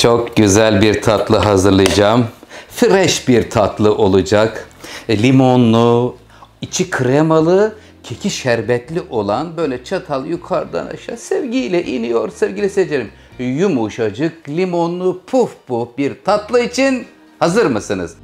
Çok güzel bir tatlı hazırlayacağım. Fresh bir tatlı olacak. Limonlu, içi kremalı, keki şerbetli olan böyle çatal yukarıdan aşağı sevgiyle iniyor sevgili seyircilerim. Yumuşacık, limonlu, puf puf bir tatlı için hazır mısınız?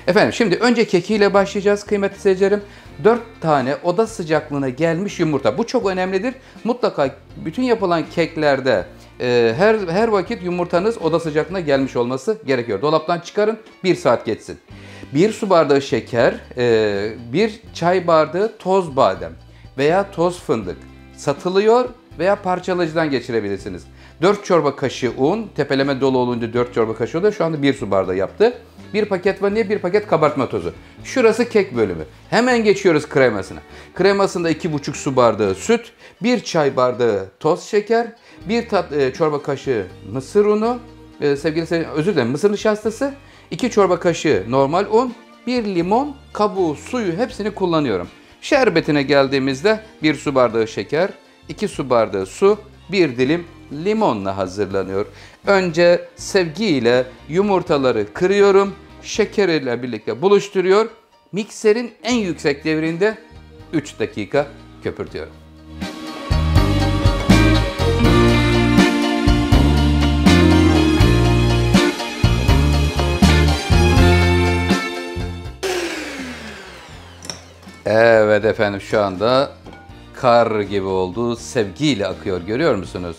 Efendim şimdi önce kekiyle başlayacağız kıymetli seyircilerim. 4 tane oda sıcaklığına gelmiş yumurta. Bu çok önemlidir. Mutlaka bütün yapılan keklerde her vakit yumurtanız oda sıcaklığına gelmiş olması gerekiyor. Dolaptan çıkarın, 1 saat geçsin. 1 su bardağı şeker, 1 çay bardağı toz badem veya toz fındık satılıyor veya parçalayıcıdan geçirebilirsiniz. 4 çorba kaşığı un, tepeleme dolu olunca 4 çorba kaşığı oluyor. Şu anda 1 su bardağı yaptı. 1 paket vanilya, 1 paket kabartma tozu. Şurası kek bölümü. Hemen geçiyoruz kremasına. Kremasında 2,5 su bardağı süt, 1 çay bardağı toz şeker, 1 çorba kaşığı mısır unu, mısır nişastası, 2 çorba kaşığı normal un, 1 limon, kabuğu, suyu hepsini kullanıyorum. Şerbetine geldiğimizde 1 su bardağı şeker, 2 su bardağı su, 1 dilim limonla hazırlanıyor. Önce sevgiyle yumurtaları kırıyorum, şekeriyle birlikte buluşturuyor. Mikserin en yüksek devrinde 3 dakika köpürtüyorum. Evet efendim şu anda kar gibi oldu. Sevgiyle akıyor, görüyor musunuz?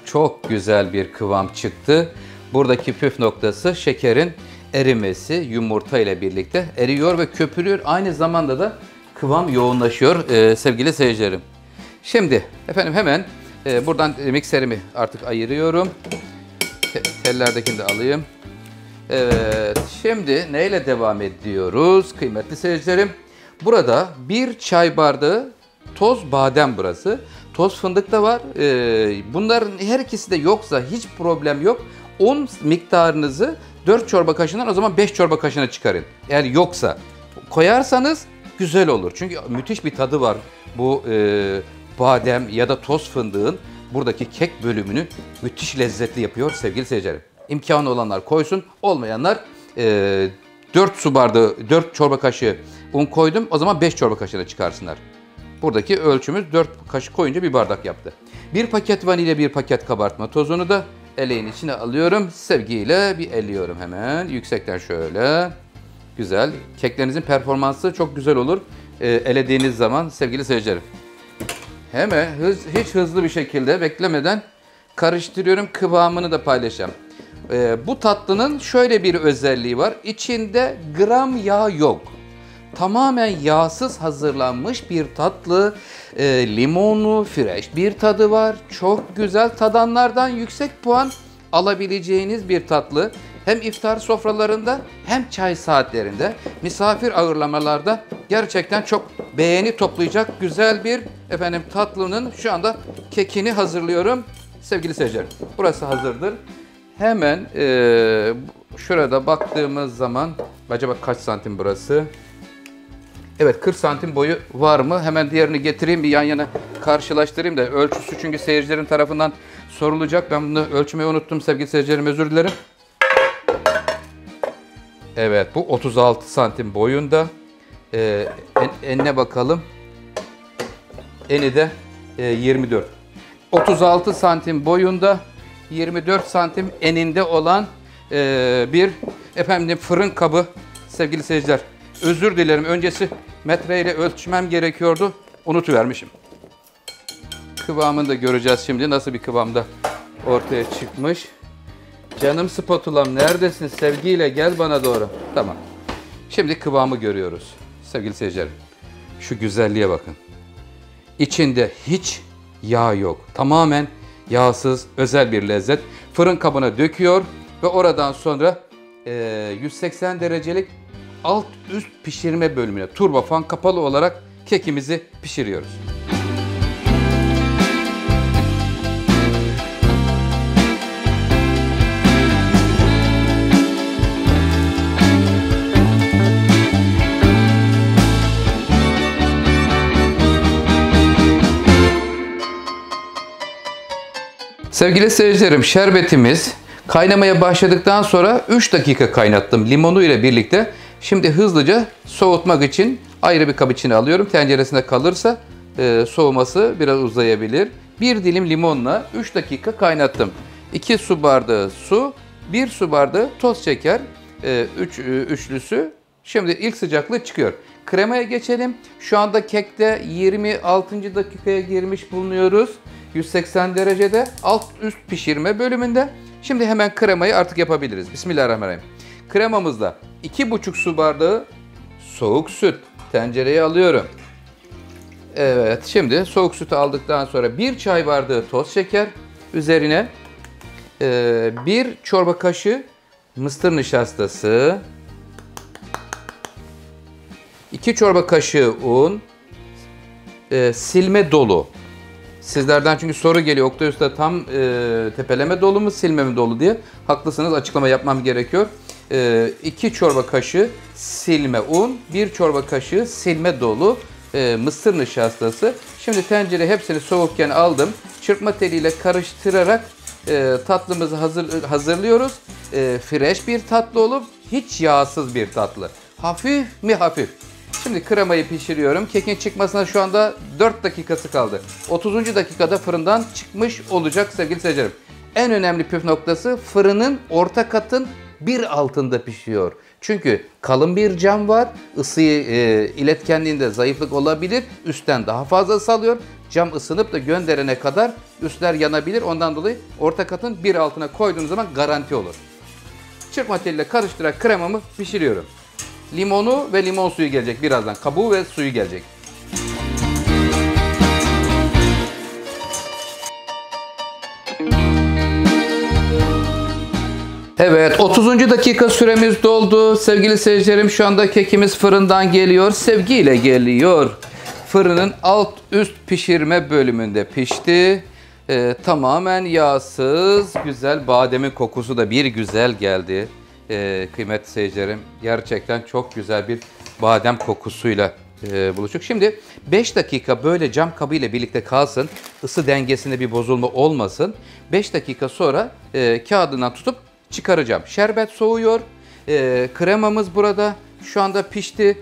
Çok güzel bir kıvam çıktı. Buradaki püf noktası şekerin erimesi, yumurta ile birlikte eriyor ve köpürüyor. Aynı zamanda da kıvam yoğunlaşıyor sevgili seyircilerim. Şimdi efendim hemen buradan mikserimi artık ayırıyorum. Tellerdekini de alayım. Evet, şimdi neyle devam ediyoruz kıymetli seyircilerim? Burada 1 çay bardağı toz badem burası. Toz fındık da var. Bunların her ikisi de yoksa hiç problem yok. Un miktarınızı 4 çorba kaşığından o zaman 5 çorba kaşığına çıkarın. Eğer yoksa koyarsanız güzel olur. Çünkü müthiş bir tadı var. Bu badem ya da toz fındığın buradaki kek bölümünü müthiş lezzetli yapıyor sevgili seyircilerim. İmkanı olanlar koysun, olmayanlar 4 çorba kaşığı un koydum. O zaman 5 çorba kaşığına çıkarsınlar. Buradaki ölçümüz 4 kaşık koyunca 1 bardak yaptı. 1 paket vanilya, 1 paket kabartma tozunu da eleğin içine alıyorum. Sevgiyle bir eliyorum hemen. Yüksekten şöyle. Güzel. Keklerinizin performansı çok güzel olur. Elediğiniz zaman sevgili seyircilerim. Hemen hiç hızlı bir şekilde beklemeden karıştırıyorum. Kıvamını da paylaşacağım. Bu tatlının şöyle bir özelliği var. İçinde gram yağ yok. Tamamen yağsız hazırlanmış bir tatlı, limonlu, fresh bir tadı var. Çok güzel, tadanlardan yüksek puan alabileceğiniz bir tatlı. Hem iftar sofralarında hem çay saatlerinde, misafir ağırlamalarda gerçekten çok beğeni toplayacak güzel bir tatlının şu anda kekini hazırlıyorum sevgili seyirciler. Burası hazırdır. Hemen şurada baktığımız zaman acaba kaç santim burası? Evet 40 santim boyu var mı? Hemen diğerini getireyim bir yan yana karşılaştırayım da ölçüsü çünkü seyircilerin tarafından sorulacak. Ben bunu ölçmeyi unuttum sevgili seyircilerim, özür dilerim. Evet bu 36 santim boyunda. Enine bakalım. Eni de 24. 36 santim boyunda 24 santim eninde olan bir fırın kabı sevgili seyirciler. Özür dilerim. Öncesi metreyle ölçmem gerekiyordu. Unutuvermişim. Kıvamını da göreceğiz şimdi. Nasıl bir kıvamda ortaya çıkmış. Canım spatulam neredesin? Sevgiyle gel bana doğru. Tamam. Şimdi kıvamı görüyoruz. Sevgili seyircilerim. Şu güzelliğe bakın. İçinde hiç yağ yok. Tamamen yağsız özel bir lezzet. Fırın kabına döküyor ve oradan sonra 180 derecelik alt üst pişirme bölümüne turbofan kapalı olarak kekimizi pişiriyoruz. Sevgili seyircilerim, şerbetimiz kaynamaya başladıktan sonra 3 dakika kaynattım limonu ile birlikte. Şimdi hızlıca soğutmak için ayrı bir kap içine alıyorum. Tenceresinde kalırsa soğuması biraz uzayabilir. Bir dilim limonla 3 dakika kaynattım. 2 su bardağı su, 1 su bardağı toz şeker, üçlüsü. Şimdi ilk sıcaklığı çıkıyor. Kremaya geçelim. Şu anda kekte 26. dakikaya girmiş bulunuyoruz. 180 derecede alt üst pişirme bölümünde. Şimdi hemen kremayı artık yapabiliriz. Bismillahirrahmanirrahim. Kremamızda 2,5 su bardağı soğuk süt tencereye alıyorum. Evet, şimdi soğuk sütü aldıktan sonra 1 çay bardağı toz şeker, üzerine 1 çorba kaşığı mısır nişastası, 2 çorba kaşığı un, silme dolu. Sizlerden çünkü soru geliyor, Oktay Usta tam tepeleme dolu mu, silme mi dolu diye. Haklısınız, açıklama yapmam gerekiyor. 2 çorba kaşığı silme un, 1 çorba kaşığı silme dolu mısır nişastası. Şimdi tencere hepsini soğukken aldım. Çırpma teliyle karıştırarak tatlımızı hazırlıyoruz. Fresh bir tatlı olup hiç yağsız bir tatlı. Hafif mi hafif. Şimdi kremayı pişiriyorum. Kekin çıkmasına şu anda 4 dakikası kaldı. 30. dakikada fırından çıkmış olacak sevgili seyircilerim. En önemli püf noktası fırının orta katın bir altında pişiyor. Çünkü kalın bir cam var. Isıyı iletkenliğinde zayıflık olabilir. Üstten daha fazla salıyor. Cam ısınıp da gönderene kadar üstler yanabilir. Ondan dolayı orta katın bir altına koyduğunuz zaman garanti olur. Çırpma teliyle karıştırarak kremamı pişiriyorum. Limonu ve limon suyu gelecek birazdan. Kabuğu ve suyu gelecek. Evet, 30. dakika süremiz doldu. Sevgili seyircilerim, şu anda kekimiz fırından geliyor. Sevgiyle geliyor. Fırının alt üst pişirme bölümünde pişti. Tamamen yağsız, güzel bademin kokusu da bir güzel geldi. Kıymetli seyircilerim, gerçekten çok güzel bir badem kokusuyla buluştuk. Şimdi 5 dakika böyle cam kabı ile birlikte kalsın. Isı dengesinde bir bozulma olmasın. 5 dakika sonra kağıdından tutup çıkaracağım. Şerbet soğuyor. Kremamız burada. Şu anda pişti.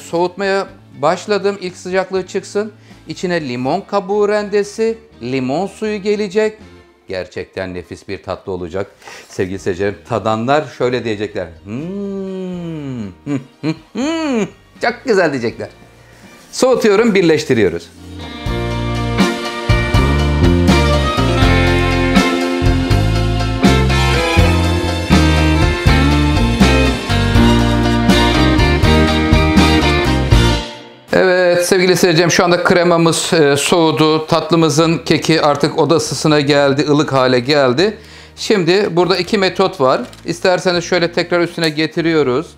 Soğutmaya başladım. İlk sıcaklığı çıksın. İçine limon kabuğu rendesi, limon suyu gelecek. Gerçekten nefis bir tatlı olacak. Sevgili seyircilerim, tadanlar şöyle diyecekler. Çok güzel diyecekler. Soğutuyorum, birleştiriyoruz. Evet sevgili seyircilerim, şu anda kremamız soğudu. Tatlımızın keki artık oda ısısına geldi, ılık hale geldi. Şimdi burada 2 metot var. İsterseniz şöyle tekrar üstüne getiriyoruz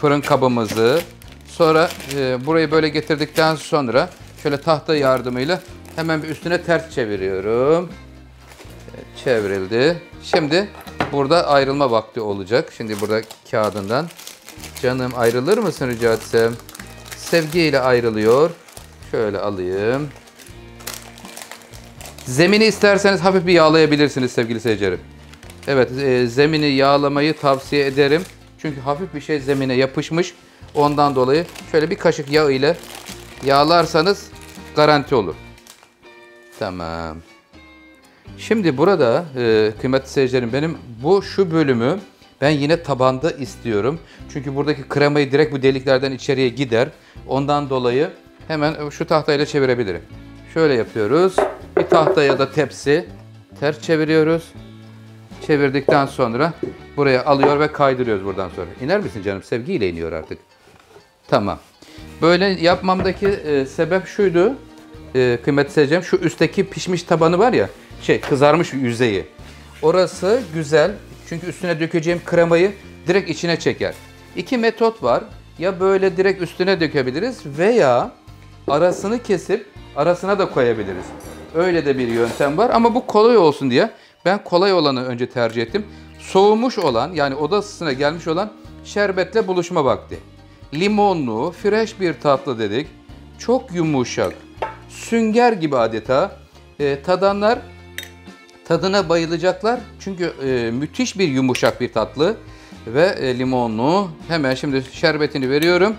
fırın kabımızı. Sonra burayı böyle getirdikten sonra şöyle tahta yardımıyla hemen bir üstüne ters çeviriyorum. Evet, çevrildi. Şimdi burada ayrılma vakti olacak. Şimdi burada kağıdından. Canım, ayrılır mısın rica etsem? Sevgiyle ayrılıyor. Şöyle alayım. Zemini isterseniz hafif bir yağlayabilirsiniz sevgili seyircilerim. Evet, zemini yağlamayı tavsiye ederim. Çünkü hafif bir şey zemine yapışmış. Ondan dolayı şöyle bir kaşık yağ ile yağlarsanız garanti olur. Tamam. Şimdi burada kıymetli seyircilerim, benim şu bölümü ben yine tabanda istiyorum. Çünkü buradaki kremayı direkt bu deliklerden içeriye gider. Ondan dolayı hemen şu tahtayla çevirebilirim. Şöyle yapıyoruz. Bir tahta ya da tepsi ters çeviriyoruz. Çevirdikten sonra buraya alıyor ve kaydırıyoruz buradan sonra. İner misin canım? Sevgiyle iniyor artık. Tamam. Böyle yapmamdaki sebep şuydu. Kıymetli seyircilerim, şu üstteki pişmiş tabanı var ya, kızarmış yüzeyi. Orası güzel. Çünkü üstüne dökeceğim kremayı direkt içine çeker. 2 metot var. Ya böyle direkt üstüne dökebiliriz veya arasını kesip arasına da koyabiliriz. Öyle de bir yöntem var ama bu kolay olsun diye ben kolay olanı önce tercih ettim. Soğumuş olan, yani oda ısısına gelmiş olan şerbetle buluşma vakti. Limonlu, fresh bir tatlı dedik. Çok yumuşak, sünger gibi adeta. Tadanlar Tadına bayılacaklar. Çünkü müthiş bir yumuşak bir tatlı. Ve limonlu. Hemen şimdi şerbetini veriyorum.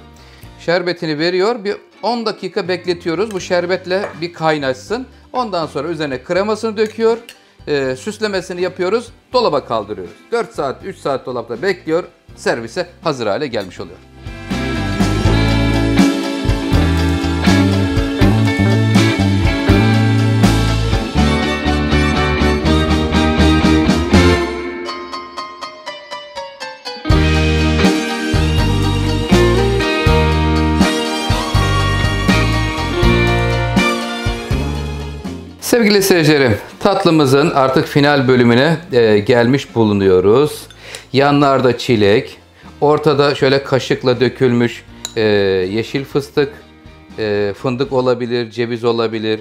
Şerbetini veriyor. Bir 10 dakika bekletiyoruz. Bu şerbetle bir kaynaşsın. Ondan sonra üzerine kremasını döküyor. Süslemesini yapıyoruz. Dolaba kaldırıyoruz. 4 saat, 3 saat dolapta bekliyor. Servise hazır hale gelmiş oluyor. Sevgili seyircilerim, tatlımızın artık final bölümüne gelmiş bulunuyoruz. Yanlarda çilek, ortada şöyle kaşıkla dökülmüş yeşil fıstık, fındık olabilir, ceviz olabilir,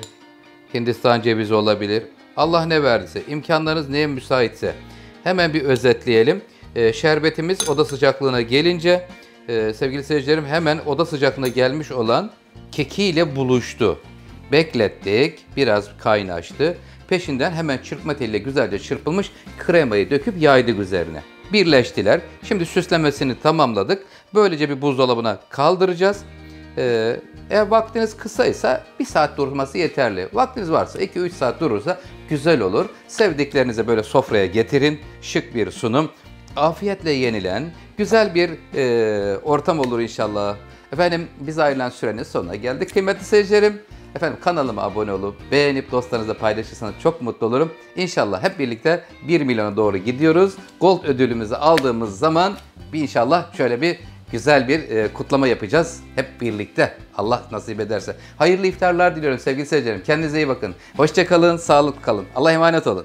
Hindistan cevizi olabilir. Allah ne verdiyse, imkanlarınız neye müsaitse. Hemen bir özetleyelim. Şerbetimiz oda sıcaklığına gelince, sevgili seyircilerim, hemen oda sıcaklığına gelmiş olan kekiyle buluştu. Beklettik, biraz kaynaştı. Peşinden hemen çırpma teliyle güzelce çırpılmış kremayı döküp yaydık üzerine. Birleştiler. Şimdi süslemesini tamamladık. Böylece bir buzdolabına kaldıracağız. Eğer vaktiniz kısaysa 1 saat durması yeterli. Vaktiniz varsa 2-3 saat durursa güzel olur. Sevdiklerinize böyle sofraya getirin. Şık bir sunum. Afiyetle yenilen güzel bir ortam olur inşallah. Efendim biz ayrılan sürenin sonuna geldik kıymetli seyircilerim. Efendim kanalıma abone olup beğenip dostlarınızla paylaşırsanız çok mutlu olurum. İnşallah hep birlikte 1 milyona doğru gidiyoruz. Gold ödülümüzü aldığımız zaman inşallah şöyle bir güzel bir kutlama yapacağız. Hep birlikte Allah nasip ederse. Hayırlı iftarlar diliyorum sevgili seyircilerim. Kendinize iyi bakın. Hoşça kalın, sağlıklı kalın. Allah'a emanet olun.